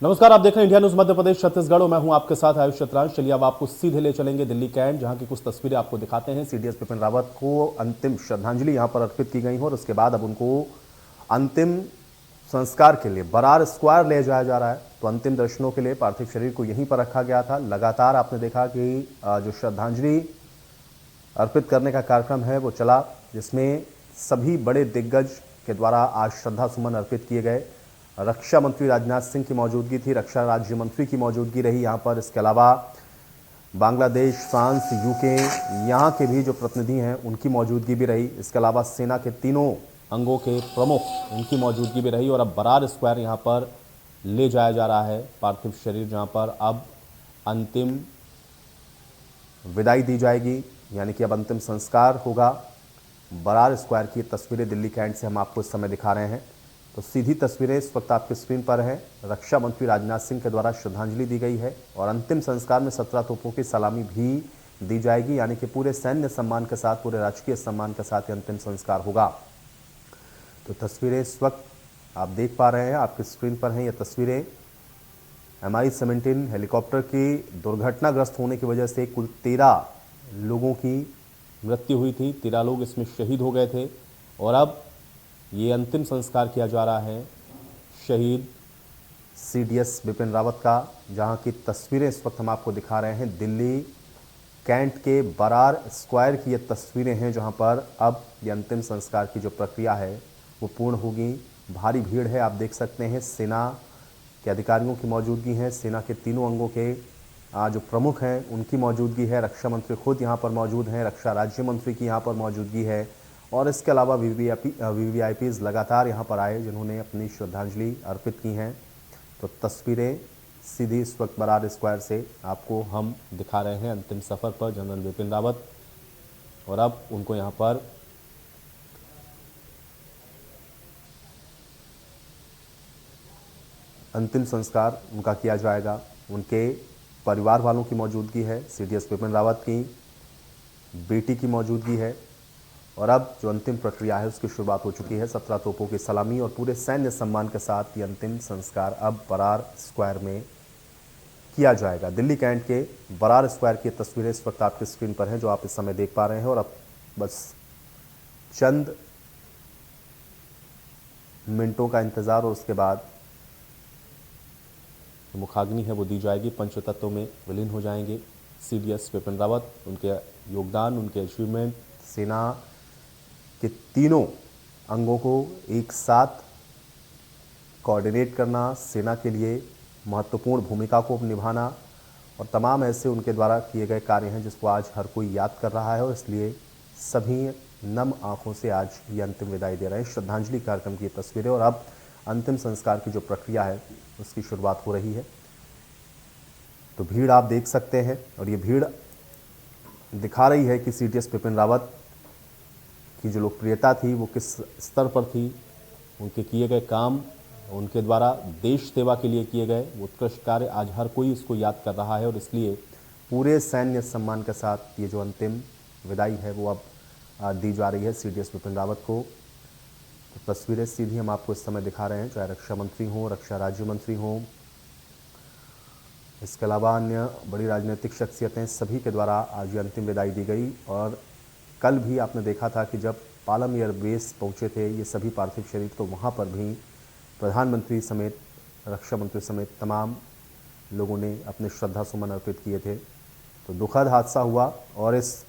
नमस्कार, आप देख रहे हैं इंडिया न्यूज मध्य प्रदेश छत्तीसगढ़ और मैं हूं आपके साथ आयुष चतुरांश। चलिए अब आपको सीधे ले चलेंगे दिल्ली कैंट, जहां की कुछ तस्वीरें आपको दिखाते हैं। सीडीएस बिपिन रावत को अंतिम श्रद्धांजलि यहां पर अर्पित की गई हो और उसके बाद अब उनको अंतिम संस्कार के लिए बरार स्क्वायर ले जाया जा रहा है। तो अंतिम दर्शनों के लिए पार्थिव शरीर को यहीं पर रखा गया था। लगातार आपने देखा कि जो श्रद्धांजलि अर्पित करने का कार्यक्रम है वो चला, जिसमें सभी बड़े दिग्गज के द्वारा आज श्रद्धा सुमन अर्पित किए गए। रक्षा मंत्री राजनाथ सिंह की मौजूदगी थी, रक्षा राज्य मंत्री की मौजूदगी रही यहाँ पर। इसके अलावा बांग्लादेश, फ्रांस, यूके यहाँ के भी जो प्रतिनिधि हैं उनकी मौजूदगी भी रही। इसके अलावा सेना के तीनों अंगों के प्रमुख उनकी मौजूदगी भी रही। और अब बरार स्क्वायर यहाँ पर ले जाया जा रहा है पार्थिव शरीर, जहाँ पर अब अंतिम विदाई दी जाएगी, यानी कि अब अंतिम संस्कार होगा। बरार स्क्वायर की तस्वीरें दिल्ली कैंट से हम आपको इस समय दिखा रहे हैं। तो सीधी तस्वीरें इस वक्त आपकी स्क्रीन पर हैं। रक्षा मंत्री राजनाथ सिंह के द्वारा श्रद्धांजलि दी गई है और अंतिम संस्कार में 17 तोपों की सलामी भी दी जाएगी, यानी कि पूरे सैन्य सम्मान के साथ, पूरे राजकीय सम्मान के साथ ये अंतिम संस्कार होगा। तो तस्वीरें इस वक्त आप देख पा रहे हैं, आपकी स्क्रीन पर हैं। ये तस्वीरें MI-17 हेलीकॉप्टर की दुर्घटनाग्रस्त होने की वजह से कुल 13 लोगों की मृत्यु हुई थी। 13 लोग इसमें शहीद हो गए थे और अब ये अंतिम संस्कार किया जा रहा है शहीद सीडीएस बिपिन रावत का, जहां की तस्वीरें इस वक्त हम आपको दिखा रहे हैं। दिल्ली कैंट के बरार स्क्वायर की ये तस्वीरें हैं, जहां पर अब ये अंतिम संस्कार की जो प्रक्रिया है वो पूर्ण होगी। भारी भीड़ है, आप देख सकते हैं। सेना के अधिकारियों की मौजूदगी है, सेना के तीनों अंगों के जो प्रमुख हैं उनकी मौजूदगी है। रक्षा मंत्री खुद यहाँ पर मौजूद हैं, रक्षा राज्य मंत्री की यहाँ पर मौजूदगी है और इसके अलावा वीवीआईपीज़ लगातार यहाँ पर आए, जिन्होंने अपनी श्रद्धांजलि अर्पित की हैं। तो तस्वीरें सीधी इस वक्त बरार स्क्वायर से आपको हम दिखा रहे हैं अंतिम सफ़र पर जनरल बिपिन रावत। और अब उनको यहाँ पर अंतिम संस्कार उनका किया जाएगा। उनके परिवार वालों की मौजूदगी है, सीडीएस बिपिन रावत की बेटी की मौजूदगी है और अब जो अंतिम प्रक्रिया है उसकी शुरुआत हो चुकी है। 17 तोपों की सलामी और पूरे सैन्य सम्मान के साथ ये अंतिम संस्कार अब बरार स्क्वायर में किया जाएगा। दिल्ली कैंट के बरार स्क्वायर की तस्वीरें इस वक्त आपकी स्क्रीन पर हैं, जो आप इस समय देख पा रहे हैं। और अब बस चंद मिनटों का इंतज़ार और उसके बाद मुखाग्नि है वो दी जाएगी। पंचतत्व में विलीन हो जाएंगे सीडीएस बिपिन रावत। उनके योगदान, उनके अचीवमेंट, सेना के तीनों अंगों को एक साथ कोऑर्डिनेट करना, सेना के लिए महत्वपूर्ण भूमिका को निभाना और तमाम ऐसे उनके द्वारा किए गए कार्य हैं जिसको आज हर कोई याद कर रहा है और इसलिए सभी नम आंखों से आज ये अंतिम विदाई दे रहे हैं। श्रद्धांजलि कार्यक्रम की तस्वीरें और अब अंतिम संस्कार की जो प्रक्रिया है उसकी शुरुआत हो रही है। तो भीड़ आप देख सकते हैं और ये भीड़ दिखा रही है कि सीडीएस बिपिन रावत की जो लोकप्रियता थी वो किस स्तर पर थी। उनके किए गए काम, उनके द्वारा देश सेवा के लिए किए गए वो उत्कृष्ट कार्य आज हर कोई इसको याद कर रहा है और इसलिए पूरे सैन्य सम्मान के साथ ये जो अंतिम विदाई है वो अब दी जा रही है सीडीएस बिपिन रावत को। तो तस्वीरें सीधी हम आपको इस समय दिखा रहे हैं, चाहे रक्षा मंत्री हों, रक्षा राज्य मंत्री हों, इसके अलावा अन्य बड़ी राजनीतिक शख्सियतें, सभी के द्वारा आज ये अंतिम विदाई दी गई। और कल भी आपने देखा था कि जब पालम एयरबेस पहुंचे थे ये सभी पार्थिव शरीर, तो वहां पर भी प्रधानमंत्री समेत, रक्षा मंत्री समेत तमाम लोगों ने अपने श्रद्धा सुमन अर्पित किए थे। तो दुखद हादसा हुआ और इस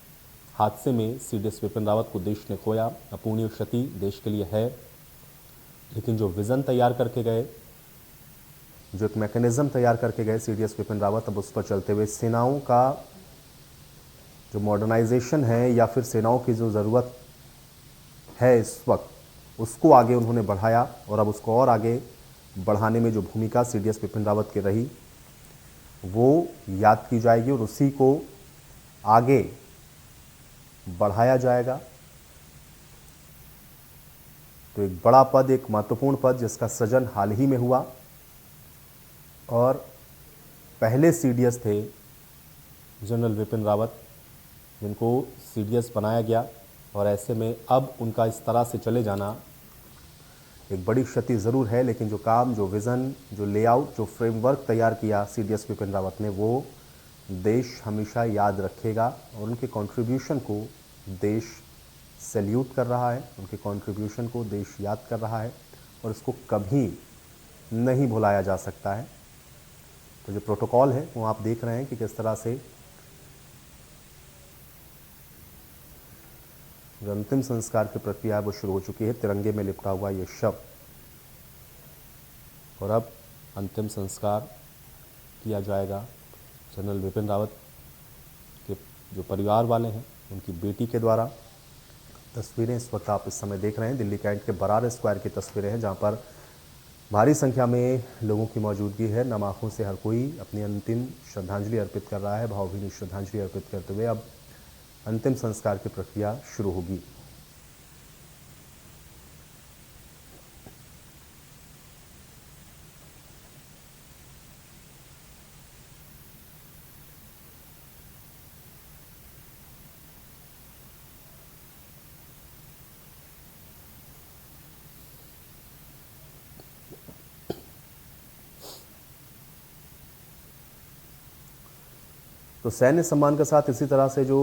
हादसे में सीडीएस बिपिन रावत को देश ने खोया। अपूर्णीय क्षति देश के लिए है, लेकिन जो विज़न तैयार करके गए, जो एक मैकेनिज्म तैयार करके गए सीडीएस बिपिन रावत, अब उस पर चलते हुए सेनाओं का जो मॉडर्नाइजेशन है या फिर सेनाओं की जो ज़रूरत है इस वक्त, उसको आगे उन्होंने बढ़ाया और अब उसको और आगे बढ़ाने में जो भूमिका सीडीएस बिपिन रावत की रही वो याद की जाएगी और उसी को आगे बढ़ाया जाएगा। तो एक बड़ा पद, एक महत्वपूर्ण पद जिसका सृजन हाल ही में हुआ और पहले सीडीएस थे जनरल बिपिन रावत, जिनको सीडीएस बनाया गया और ऐसे में अब उनका इस तरह से चले जाना एक बड़ी क्षति ज़रूर है, लेकिन जो काम, जो विज़न, जो लेआउट, जो फ्रेमवर्क तैयार किया CDS बिपिन रावत ने, वो देश हमेशा याद रखेगा और उनके कंट्रीब्यूशन को देश सैल्यूट कर रहा है, उनके कंट्रीब्यूशन को देश याद कर रहा है और इसको कभी नहीं भुलाया जा सकता है। तो जो प्रोटोकॉल है वो आप देख रहे हैं कि किस तरह से जो अंतिम संस्कार की प्रक्रिया वो शुरू हो चुकी है। तिरंगे में लिपटा हुआ ये शव, और अब अंतिम संस्कार किया जाएगा जनरल बिपिन रावत के जो परिवार वाले हैं उनकी बेटी के द्वारा। तस्वीरें इस वक्त आप इस समय देख रहे हैं दिल्ली कैंट के बरार स्क्वायर की तस्वीरें हैं, जहां पर भारी संख्या में लोगों की मौजूदगी है। नम आंखों से हर कोई अपनी अंतिम श्रद्धांजलि अर्पित कर रहा है। भावभीनी श्रद्धांजलि अर्पित करते हुए अब अंतिम संस्कार की प्रक्रिया शुरू होगी। तो सैन्य सम्मान के साथ इसी तरह से जो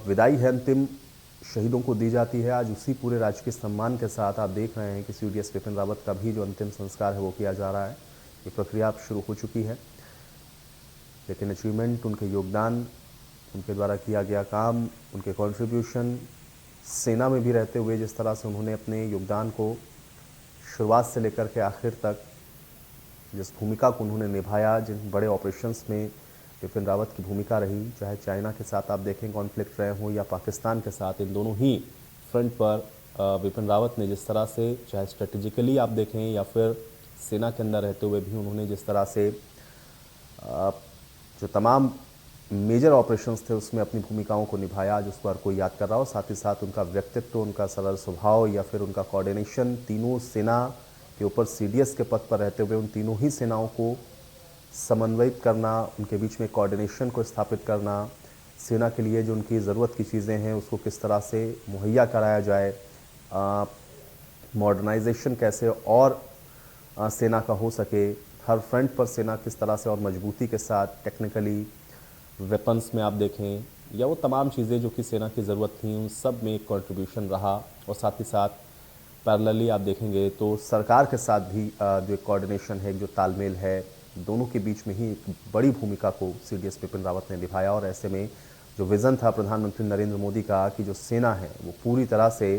विदाई है अंतिम शहीदों को दी जाती है, आज उसी पूरे राजकीय सम्मान के साथ आप देख रहे हैं कि CDS बिपिन रावत का भी जो अंतिम संस्कार है वो किया जा रहा है। ये प्रक्रिया अब शुरू हो चुकी है, लेकिन अचीवमेंट, उनके योगदान, उनके द्वारा किया गया काम, उनके कंट्रीब्यूशन, सेना में भी रहते हुए जिस तरह से उन्होंने अपने योगदान को शुरुआत से लेकर के आखिर तक जिस भूमिका को उन्होंने निभाया, जिन बड़े ऑपरेशंस में बिपिन रावत की भूमिका रही, चाहे चाइना के साथ आप देखें कॉन्फ्लिक्ट रहे हों या पाकिस्तान के साथ, इन दोनों ही फ्रंट पर बिपिन रावत ने जिस तरह से, चाहे स्ट्रेटेजिकली आप देखें या फिर सेना के अंदर रहते हुए भी उन्होंने जिस तरह से जो तमाम मेजर ऑपरेशंस थे उसमें अपनी भूमिकाओं को निभाया, जिसको हर कोई याद कर रहा हो। साथ ही साथ उनका व्यक्तित्व, उनका सरल स्वभाव या फिर उनका कोऑर्डिनेशन, तीनों सेना के ऊपर CDS के पद पर रहते हुए उन तीनों ही सेनाओं को समन्वयित करना, उनके बीच में कोऑर्डिनेशन को स्थापित करना, सेना के लिए जो उनकी ज़रूरत की चीज़ें हैं उसको किस तरह से मुहैया कराया जाए, मॉडर्नाइजेशन कैसे और सेना का हो सके, हर फ्रंट पर सेना किस तरह से और मजबूती के साथ टेक्निकली, वेपन्स में आप देखें या वो तमाम चीज़ें जो कि सेना की ज़रूरत थी, उन सब में एक कॉन्ट्रीब्यूशन रहा। और साथ ही साथ पैरेलली आप देखेंगे तो सरकार के साथ भी जो एक कोऑर्डिनेशन है, जो तालमेल है, दोनों के बीच में ही एक बड़ी भूमिका को CDS बिपिन रावत ने निभाया। और ऐसे में जो विज़न था प्रधानमंत्री नरेंद्र मोदी का कि जो सेना है वो पूरी तरह से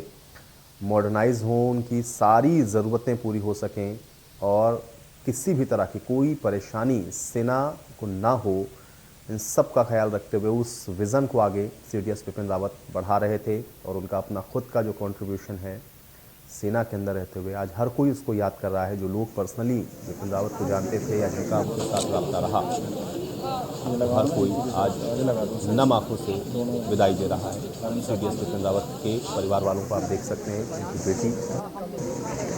मॉडर्नाइज हो, उनकी सारी ज़रूरतें पूरी हो सकें और किसी भी तरह की कोई परेशानी सेना को ना हो, इन सब का ख्याल रखते हुए उस विज़न को आगे CDS बिपिन रावत बढ़ा रहे थे। और उनका अपना खुद का जो कंट्रीब्यूशन है सेना के अंदर रहते हुए, आज हर कोई उसको याद कर रहा है। जो लोग पर्सनली बिपिन रावत को जानते थे या जिनका उनके साथ रब्ता रहा, हर कोई आज नम आंखों से विदाई दे रहा है। CDS बिपिन रावत के परिवार वालों को आप देख सकते हैं, उनकी बेटी,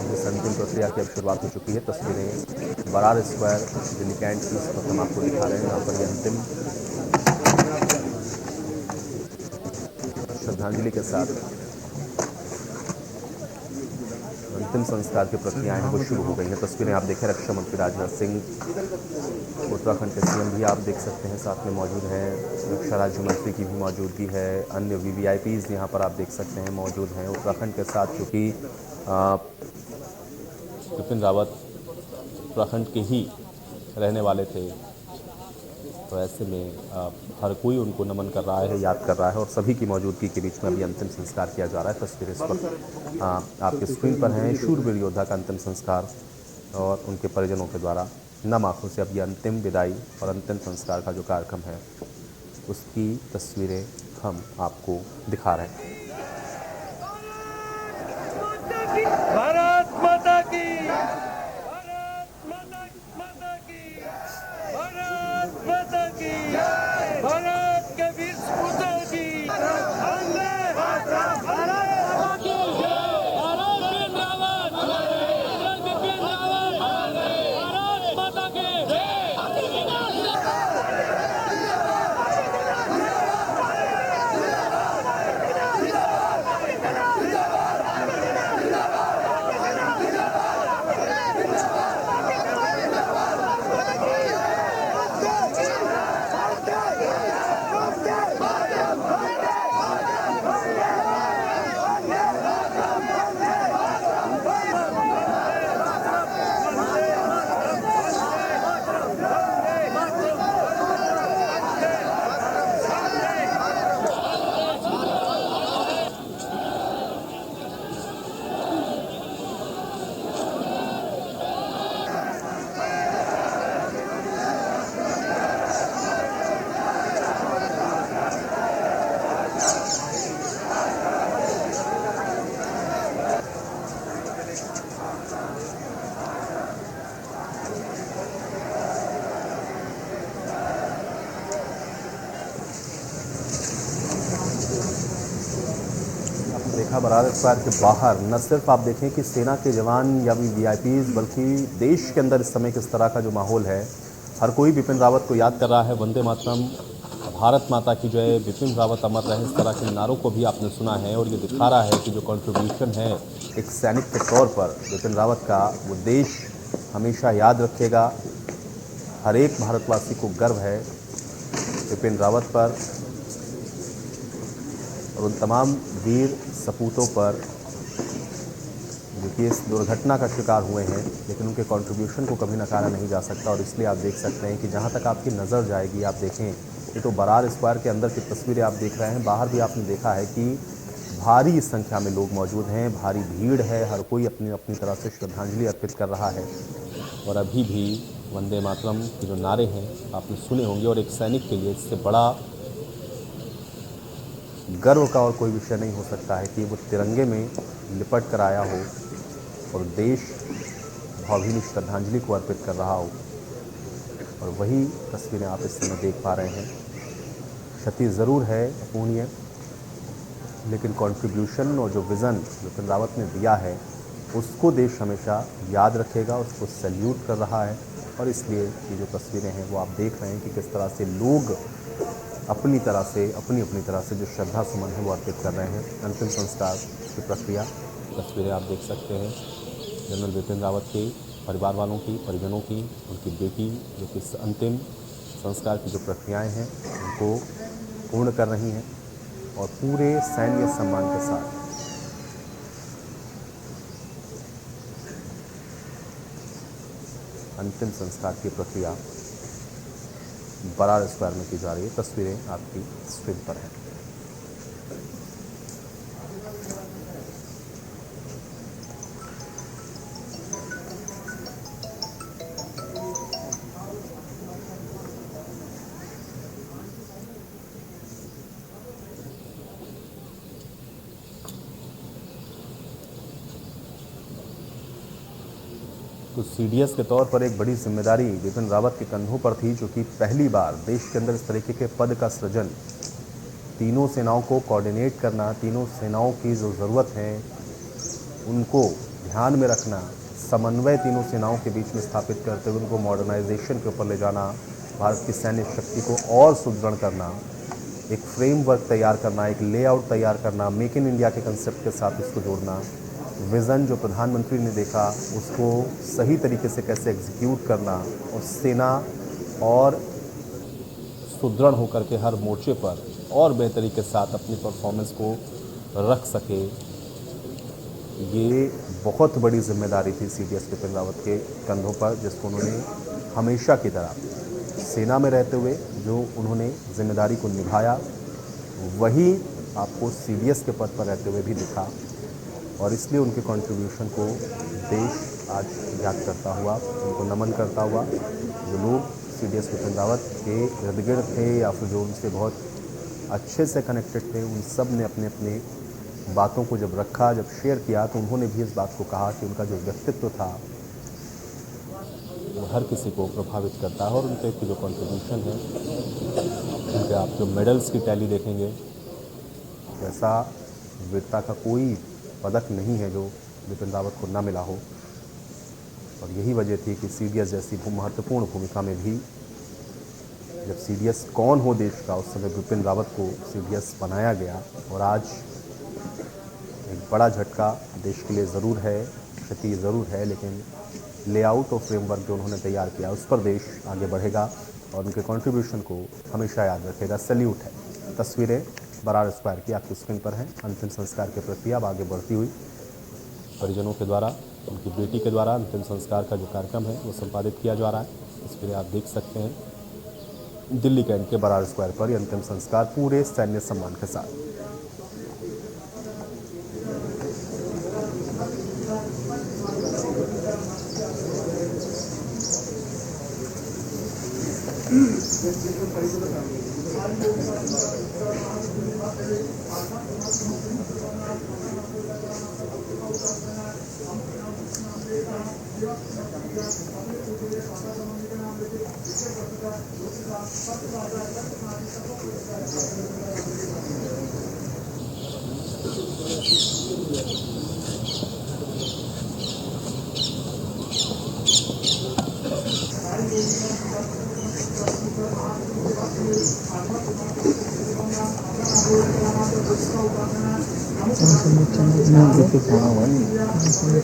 जिस अंतिम प्रक्रिया की अब शुरुआत हो चुकी है। तस्वीरें बरार स्क्वायर दिल्ली कैंट की इस वक्त हम आपको दिखा रहे हैं, यहाँ पर ये अंतिम श्रद्धांजलि के साथ अंतिम संस्कार की प्रक्रियाएं हैं वो शुरू हो गई हैं। तस्वीरें आप देखें, रक्षा मंत्री राजनाथ सिंह, उत्तराखंड के CM भी आप देख सकते हैं साथ में मौजूद हैं, रक्षा राज्य मंत्री की भी मौजूदगी है, अन्य VVIPs यहाँ पर आप देख सकते हैं मौजूद हैं उत्तराखंड के साथ, क्योंकि बिपिन रावत उत्तराखंड के ही रहने वाले थे। तो ऐसे में हर कोई उनको नमन कर रहा है, याद कर रहा है और सभी की मौजूदगी के बीच में अभी अंतिम संस्कार किया जा रहा है। तस्वीरें इस वक्त आपके स्क्रीन पर हैं, शूरवीर योद्धा का अंतिम संस्कार और उनके परिजनों के द्वारा नम आंखों से अब ये अंतिम विदाई और अंतिम संस्कार का जो कार्यक्रम है उसकी तस्वीरें हम आपको दिखा रहे हैं। भारत माता की, भारत माता की, भारत माता की, भारत के वीर सपूतों की, वंदे मातरम, भारत की जय, भारत बिपिन रावत, भारत बिपिन रावत, भारत माता की जय। देखा बरार स्क्वायर के बाहर न सिर्फ आप देखें कि सेना के जवान या वीआईपीज, बल्कि देश के अंदर इस समय किस तरह का जो माहौल है, हर कोई बिपिन रावत को याद कर रहा है। वंदे मातरम, भारत माता की जय, बिपिन रावत अमर रहे, इस तरह के नारों को भी आपने सुना है। और ये दिखा रहा है कि जो कंट्रीब्यूशन है एक सैनिक के तौर पर बिपिन रावत का, वो देश हमेशा याद रखेगा। हर एक भारतवासी को गर्व है बिपिन रावत पर और उन तमाम वीर सपूतों पर जो कि इस दुर्घटना का शिकार हुए हैं, लेकिन उनके कंट्रीब्यूशन को कभी नकारा नहीं जा सकता। और इसलिए आप देख सकते हैं कि जहां तक आपकी नज़र जाएगी, आप देखें ये तो बरार स्क्वायर के अंदर की तस्वीरें आप देख रहे हैं। बाहर भी आपने देखा है कि भारी संख्या में लोग मौजूद हैं, भारी भीड़ है, हर कोई अपनी अपनी तरह से श्रद्धांजलि अर्पित कर रहा है। और अभी भी वंदे मातरम के जो नारे हैं आपने सुने होंगे। और एक सैनिक के लिए इससे बड़ा गर्व का और कोई विषय नहीं हो सकता है कि वो तिरंगे में लिपट कर आया हो और देश भावभीनी श्रद्धांजलि को अर्पित कर रहा हो। और वही तस्वीरें आप इस समय देख पा रहे हैं। क्षति ज़रूर है अपूर्णीय, लेकिन कंट्रीब्यूशन और जो विज़न बिपिन रावत ने दिया है उसको देश हमेशा याद रखेगा, उसको सैल्यूट कर रहा है। और इसलिए ये जो तस्वीरें हैं वो आप देख रहे हैं कि किस तरह से लोग अपनी तरह से, अपनी अपनी तरह से जो श्रद्धा सुमन है वो अर्पित कर रहे हैं। अंतिम संस्कार की प्रक्रिया, तस्वीरें आप देख सकते हैं जनरल बिपिन रावत के परिवार वालों की, परिजनों की, उनकी बेटी जो कि अंतिम संस्कार की जो प्रक्रियाएं हैं उनको पूर्ण कर रही हैं। और पूरे सैन्य सम्मान के साथ अंतिम संस्कार की प्रक्रिया बरार स्क्वायर में की जा रही है। तस्वीरें आपकी स्क्रीन पर हैं। तो सीडीएस के तौर पर एक बड़ी जिम्मेदारी बिपिन रावत के कंधों पर थी, जो कि पहली बार देश के अंदर इस तरीके के पद का सृजन, तीनों सेनाओं को कोऑर्डिनेट करना, तीनों सेनाओं की जो ज़रूरत है उनको ध्यान में रखना, समन्वय तीनों सेनाओं के बीच में स्थापित करते हुए उनको मॉडर्नाइजेशन के ऊपर ले जाना, भारत की सैन्य शक्ति को और सुदृढ़ करना, एक फ्रेमवर्क तैयार करना, एक लेआउट तैयार करना, मेक इन इंडिया के कंसेप्ट के साथ उसको जोड़ना, विज़न जो प्रधानमंत्री ने देखा उसको सही तरीके से कैसे एग्जीक्यूट करना, और सेना और सुदृढ़ होकर के हर मोर्चे पर और बेहतरी के साथ अपनी परफॉर्मेंस को रख सके। ये बहुत बड़ी जिम्मेदारी थी सीडीएस बिपिन रावत के कंधों पर, जिसको उन्होंने हमेशा की तरह सेना में रहते हुए जो उन्होंने जिम्मेदारी को निभाया, वही आपको सीडीएस के पद पर रहते हुए भी दिखा। और इसलिए उनके कंट्रीब्यूशन को देश आज याद करता हुआ, उनको नमन करता हुआ, जो लोग सीडीएस बिपिन रावत के इर्द गिर्द थे या फिर जो उनसे बहुत अच्छे से कनेक्टेड थे, उन सब ने अपने अपने बातों को जब रखा, जब शेयर किया, तो उन्होंने भी इस बात को कहा कि उनका जो व्यक्तित्व था वो हर किसी को प्रभावित करता है। और उनके जो कंट्रीब्यूशन है, उनके आप जो मेडल्स की टैली देखेंगे, ऐसा वीरता का कोई पदक नहीं है जो बिपिन रावत को ना मिला हो। और यही वजह थी कि सीडीएस जैसी महत्वपूर्ण भूमिका में भी, जब सीडीएस कौन हो देश का, उस समय बिपिन रावत को सीडीएस बनाया गया। और आज एक बड़ा झटका देश के लिए ज़रूर है, क्षति ज़रूर है, लेकिन लेआउट और फ्रेमवर्क जो उन्होंने तैयार किया उस पर देश आगे बढ़ेगा और उनके कंट्रीब्यूशन को हमेशा याद रखेगा। सैल्यूट है। तस्वीरें बरार स्क्वायर की आपकी स्क्रीन पर हैं। अंतिम संस्कार की प्रक्रिया अब आगे बढ़ती हुई परिजनों के द्वारा, उनकी बेटी के द्वारा अंतिम संस्कार का जो कार्यक्रम है वो संपादित किया जा रहा है। तस्वीरें आप देख सकते हैं दिल्ली कैंट के बरार स्क्वायर पर ये अंतिम संस्कार पूरे सैन्य सम्मान के साथ।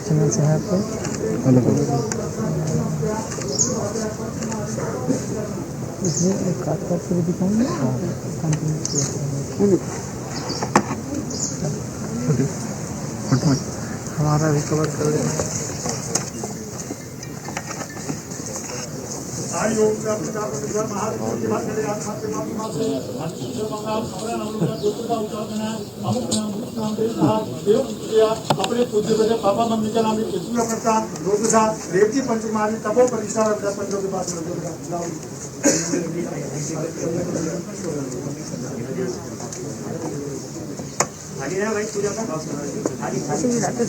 चैनल से है आपको अलग अलग इसलिए एक काट काट कर दिखाऊंगे हमारा भी कवर कर देना अपने पूज्य बजे पापा मम्मी के नाम करता रोज रेवती पंचकुमारी तपो परीक्षा पंचों के पास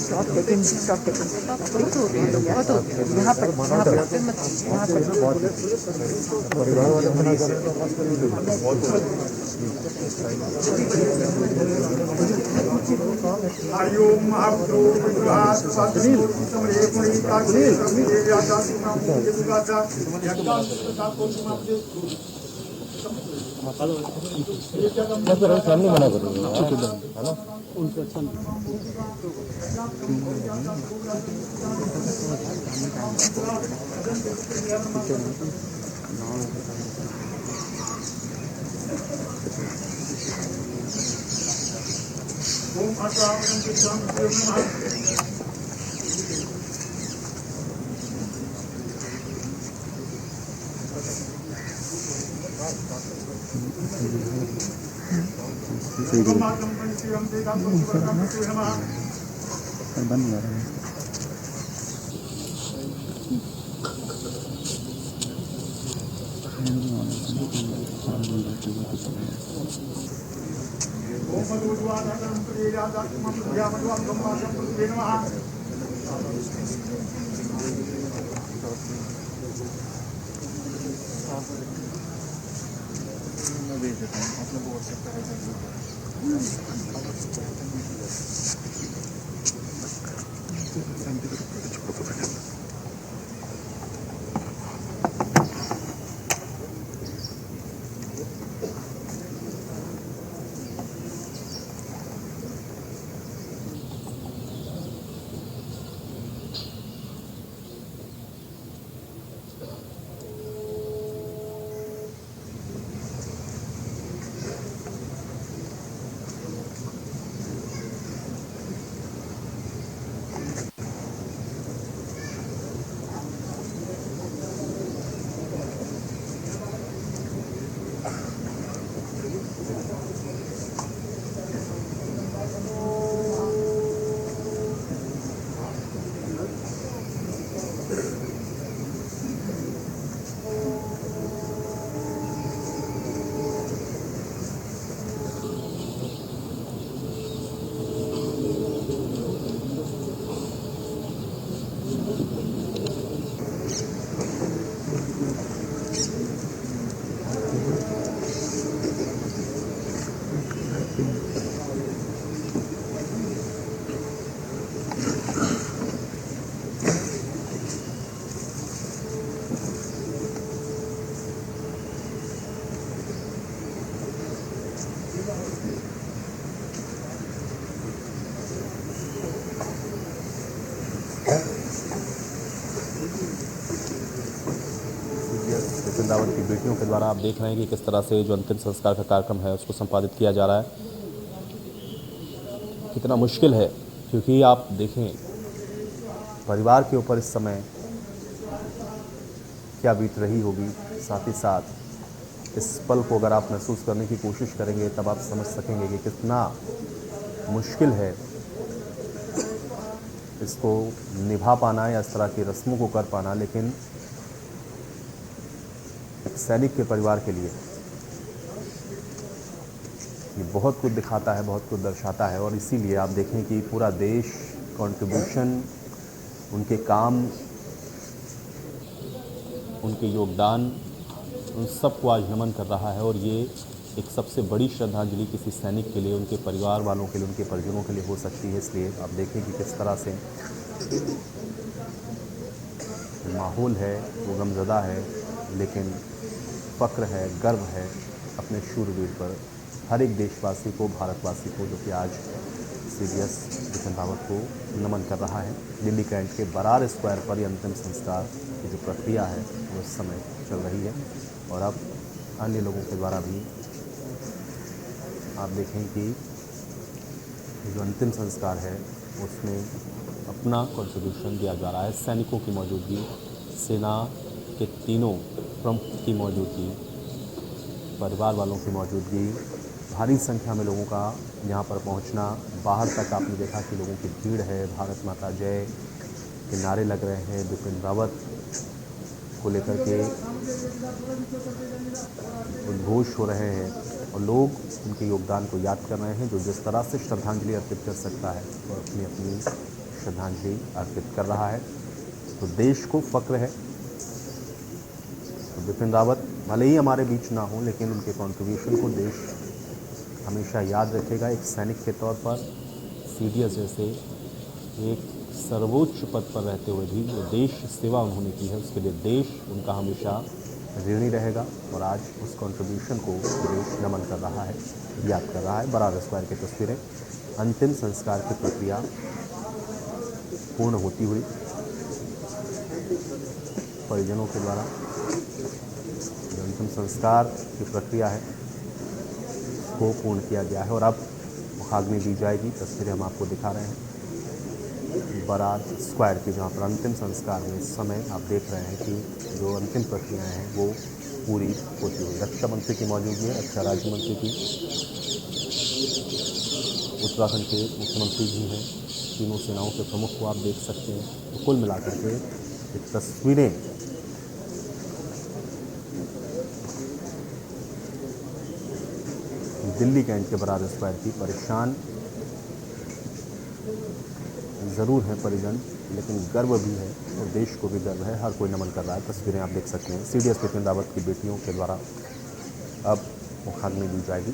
स्टॉप टेकिंग यहाँ पर हरिओम सामने मना करूँगा है ना उनको अच्छा बंद हो रहा है बिपिन रावत की बेटियों के द्वारा आप देख रहे हैं कि किस तरह से जो अंतिम संस्कार का कार्यक्रम है उसको संपादित किया जा रहा है। कितना मुश्किल है, क्योंकि आप देखें परिवार के ऊपर इस समय क्या बीत रही होगी, साथ ही साथ इस पल को अगर आप महसूस करने की कोशिश करेंगे तब आप समझ सकेंगे कि कितना मुश्किल है इसको निभा पाना या इस तरह की रस्मों को कर पाना। लेकिन एक सैनिक के परिवार के लिए ये बहुत कुछ दिखाता है, बहुत कुछ दर्शाता है। और इसीलिए आप देखें कि पूरा देश कंट्रीब्यूशन, उनके काम, उनके योगदान, उन सबको आज नमन कर रहा है। और ये एक सबसे बड़ी श्रद्धांजलि किसी सैनिक के लिए, उनके परिवार वालों के लिए, उनके परिजनों के लिए हो सकती है। इसलिए आप देखें कि किस तरह से माहौल है वो गमज़दा है। लेकिन फ़क्र है, गर्व है अपने शूरवीर पर हर एक देशवासी को, भारतवासी को, जो कि आज सीडीएस बिपिन रावत को नमन कर रहा है। दिल्ली कैंट के बरार स्क्वायर पर ये अंतिम संस्कार की जो प्रक्रिया है वो इस समय चल रही है और अब अन्य लोगों के द्वारा भी आप देखें कि जो अंतिम संस्कार है उसमें अपना कंट्रीब्यूशन दिया जा रहा है। सैनिकों की मौजूदगी, सेना के तीनों प्रमुख की मौजूदगी, परिवार वालों की मौजूदगी, भारी संख्या में लोगों का यहाँ पर पहुँचना, बाहर तक आपने देखा कि लोगों की भीड़ है, भारत माता जय के नारे लग रहे हैं, बिपिन रावत को लेकर के उद्घोष हो रहे हैं और लोग उनके योगदान को याद कर रहे हैं। जो जिस तरह से श्रद्धांजलि अर्पित कर सकता है वो अपनी अपनी श्रद्धांजलि अर्पित कर रहा है। तो देश को फ़क्र है। तो बिपिन रावत भले ही हमारे बीच ना हो, लेकिन उनके कंट्रीब्यूशन को देश हमेशा याद रखेगा। एक सैनिक के तौर पर सीडीएस जैसे एक सर्वोच्च पद पर रहते हुए भी जो देश सेवा उन्होंने की है उसके लिए देश उनका हमेशा ऋणी रहेगा और आज उस कंट्रीब्यूशन को देश नमन कर रहा है, याद कर रहा है। बरार स्क्वायर की तस्वीरें अंतिम संस्कार की प्रक्रिया पूर्ण होती हुई परिजनों के द्वारा जो अंतिम संस्कार की प्रक्रिया है को पूर्ण किया गया है और अब मुखाग्नि दी जाएगी। तस्वीरें हम आपको दिखा रहे हैं बरार स्क्वायर की, जहाँ पर अंतिम संस्कार में इस समय आप देख रहे हैं कि जो अंतिम प्रक्रियाएं हैं वो पूरी होती हुई। रक्षा मंत्री की मौजूदगी है, रक्षा राज्य मंत्री की, उत्तराखंड के मुख्यमंत्री भी हैं, तीनों सेनाओं के प्रमुख को आप देख सकते हैं। तो कुल मिलाकर के ये तस्वीरें दिल्ली कैंट के बरार स्क्वायर की। परेशान ज़रूर है परिजन, लेकिन गर्व भी है और देश को भी गर्व है। हर कोई नमन कर रहा है। तस्वीरें आप देख सकते हैं। सीडीएस बिपिन रावत की बेटियों के द्वारा अब मुखाग्नि दी जाएगी।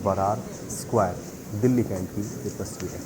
बरार स्क्वायर दिल्ली कैंट की ये तस्वीरें।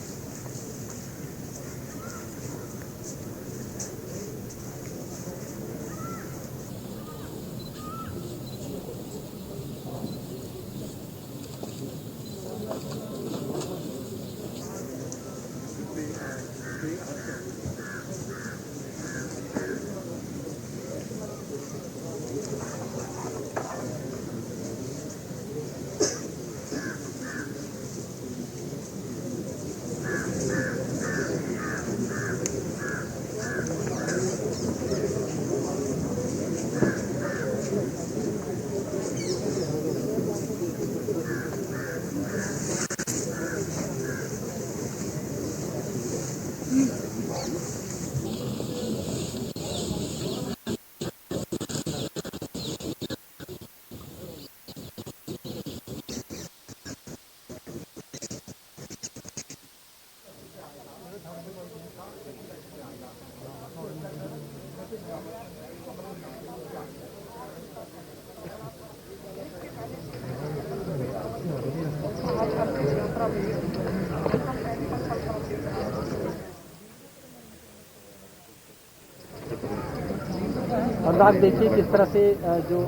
और आप देखिए किस तरह से जो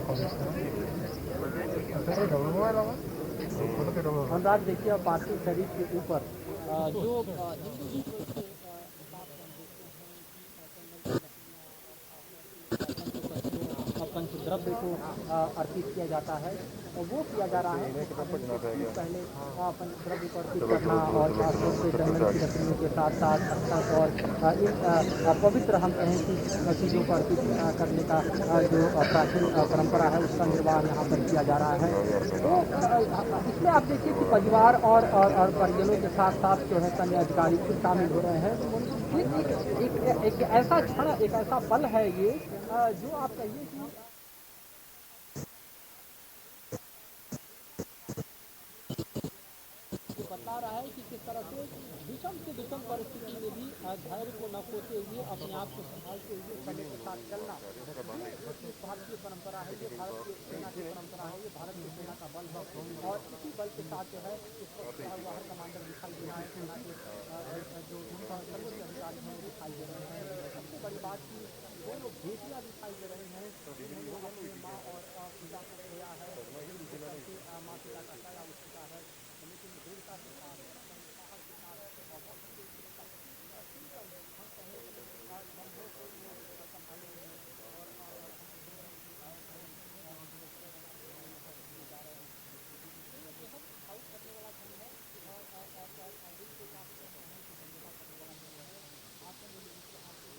अनुराग देखिए और पार्थिव शरीर के ऊपर जो पंचद्रव्य को अर्पित किया जाता है और वो किया जा रहा है। पहले पंचद्रव्य को अर्पित करना और खासतौर से चंदन की रस्मों के साथ साथ अक्षत और इन पवित्र हम कहें कि चीज़ों को अर्पित करने का जो प्राचीन परंपरा है उसका निर्वाह यहाँ पर किया जा रहा है। तो इसमें आप देखिए कि परिवार और परिजनों के साथ साथ जो है सैन्य अधिकारी खुद शामिल हो रहे हैं। एक ऐसा क्षण, एक ऐसा पल है ये जो आप कहिए कि बता रहा है कि किस तरह से विषम से विषम परिस्थिति में भी धैर्य को न खोते हुए अपने आप को संभालते हुए समय के साथ चलना, ये भारतीय परंपरा है, ये भारतीय सेना की परंपरा है, ये भारतीय सेना का बल है। और इसी बल के साथ जो है इस वक्त हर कमांडर दिखाई दे रहा है, सेना के जो सर्वोच्च अधिकारी हैं दिखाई दे रहे हैं। सबसे बड़ी बात की दोनों बेटियां दिखाई दे रही हैं जिन्होंने अपने माँ और पिता को खोया है। जिस करके माँ पिता का साया उठ चुका है, लेकिन दृढ़ता के साथ बड़े साहस के साथ और वक्त के सिंपल हम कहें बंधों को वो संभाले हुए हैं और हम देख रहे हैं कि जा रहे हैं। एक बेहद आउट करने वाला क्षण है और दिल को काफी कहते हैं कि संजमा करने वाला क्षण है। आंखों में लोगों के आंसू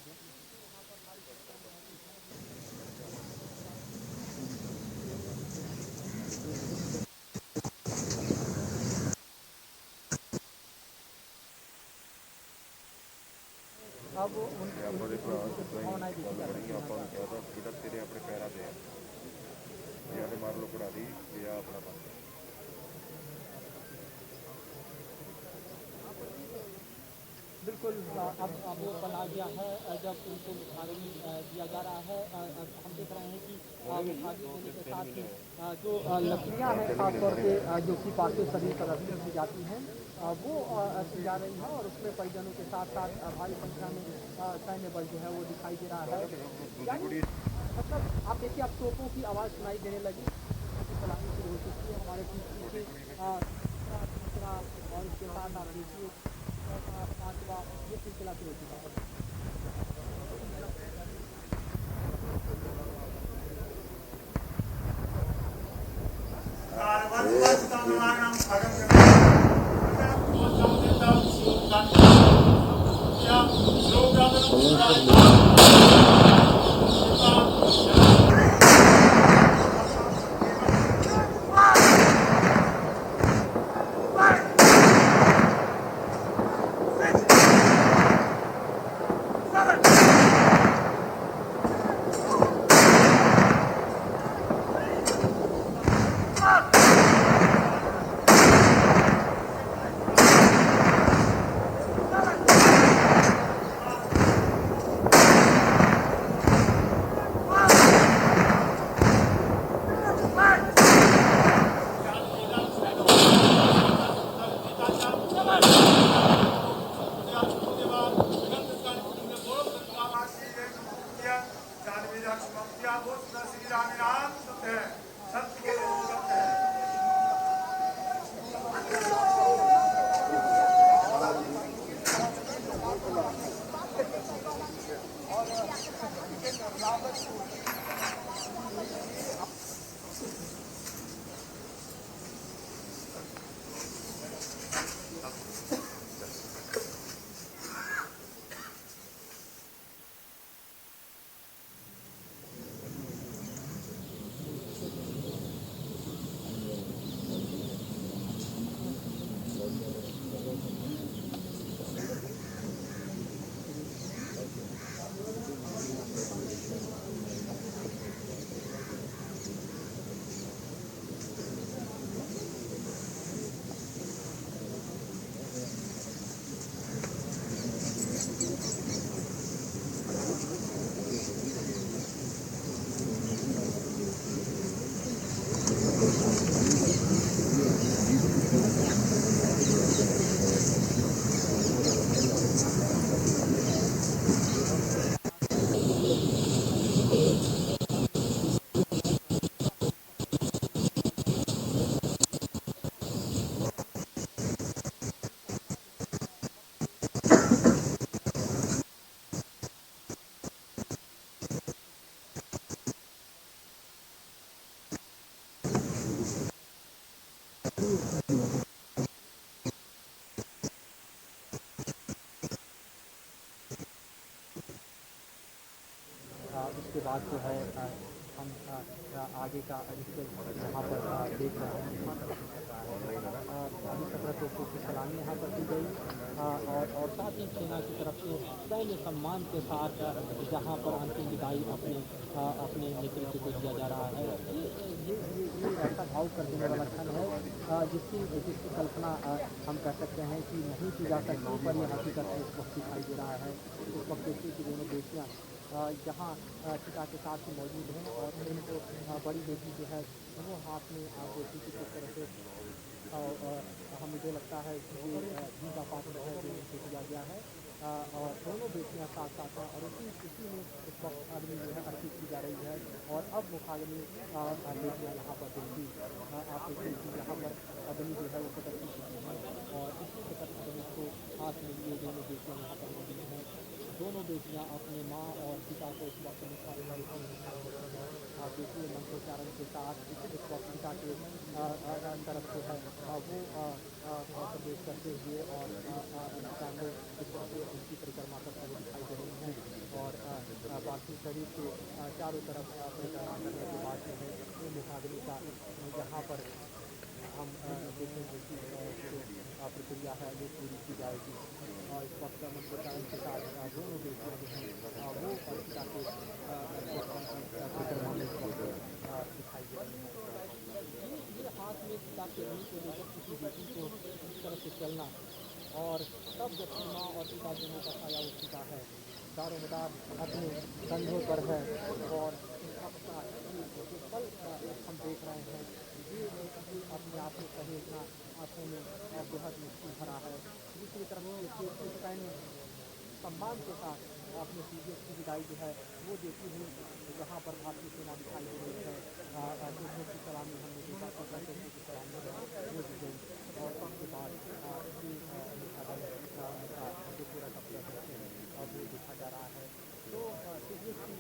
देखिए यहाँ पर भारी संख्या में मौजूद हैं। अब उनकी भावनाएं देखी जा सकती हैं। तेरे अपने पैरा दे यार मार लो कड़ा दी या अपना पास बिल्कुल अब वो पल आ गया है जब उनको मुखाग्नि दिया जा रहा है। हम देख रहे हैं कि मुखाग्नि देने के साथ ही जो लकड़ियाँ हैं खासतौर पे जो कि पार्थिव शरीर पर अर्पित की जाती हैं वो की जा रही हैं और उसमें परिजनों के साथ साथ भारी संख्या में सैन्य बल जो है वो दिखाई दे रहा है। यानी मतलब आप देखिए अब तोपों की आवाज़ सुनाई देने लगी, सलामी शुरू हो चुकी है हमारे पीछे दूसरा और उसके साथ आप देखिए पांचवा ये सिलसिला शुरू हो चुका है। उसके बाद जो है हम आगे का रिचुअल यहाँ पर देख रहे हैं। अभी 17 तोपों की सलामी यहाँ पर की गई और साथ ही सेना की तरफ से सैन्य सम्मान के साथ जहाँ पर अंतिम विदाई अपने नेतृत्व को दिया जा रहा है। ये ऐसा भाव कर देने वाला क्षण है जिसकी कल्पना हम कह सकते हैं कि नहीं की जा सकती, पर यह हकीकत इस वक्त दिखाई दे रहा है। इस वक्त देखिए कि दोनों बेटियाँ यहाँ चिता के साथ ही मौजूद हैं और इनको बड़ी बेटी जो है वो हाथ में बेटी की किस तरह से मुझे लगता है कि ये घी का पात्र है जो इनको दिया गया है और दोनों बेटियां साथ साथ हैं और उसी में इस वक्त अग्नि जो है अर्पित की जा रही है। और अब मुखाग्नि बेटियां यहाँ पर देखी आप देखिए कि यहाँ पर अग्नि जो है वो प्रकट की चुकी है और इसी प्रकट अग्नि को हाथ में लिए दोनों बेटियां यहाँ पर मौजूद हैं। दोनों बेटियां अपने माँ और पिता को इस वक्त मुखाग्नि देती हैं। आप देखिए मंत्रोच्चारण के साथ इस वक्त पिता के तरफ से है वो प्रवेश करते हुए और पिता को इस वक्त उनकी परिक्रमा करते हुए दिखाई दे रही हैं। और पार्थिव शरीर के चारों तरफ परिक्रमा करने के बाद जो है वो मुखाग्नि का यहाँ पर हम देखेंगे कि जो प्रक्रिया है वो पूरी की जाएगी। और इस वक्त मंत्रोच्चारण के साथ दोनों बेटियां जो हैं वो पिता के परिक्रमा में इस वक्त दिखाई दे रही हैं। ये हाथ में पिता के अग्नि को लेकर किसी बेटी को इस तरह से चलना और तब जबकि माँ और पिता दोनों का साया उठ चुका है, दारोमदार अपने कंधों पर है और इस वक्त का ये जो पल हम देख रहे हैं ये अपने आप में सहेजना आंखों में बेहद मुश्किल भरा है। दूसरी तरफ देखिए कि सैन्य सम्मान के साथ अपने सीडीएस की विदाई जो है वो देती हुई यहाँ पर भारतीय सेना दिखाई दे रही है। जोधों की सलामी हमने देखा कि सैनिकों की सलामी है वो दी गई और उसके बाद ये मुखाग्नि का जो पूरा का पूरा दृश्य है वो देखा जा रहा है। तो सीडीएस की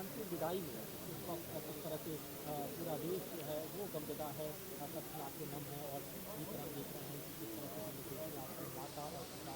अंतिम विदाई में इस वक्त किस तरह से पूरा देश जो है वो गमगदा है, सबकी आंखें नम है और जिस तरह हम देख रहे हैं कि किस तरह से हमने देखी आपकी माता और पिता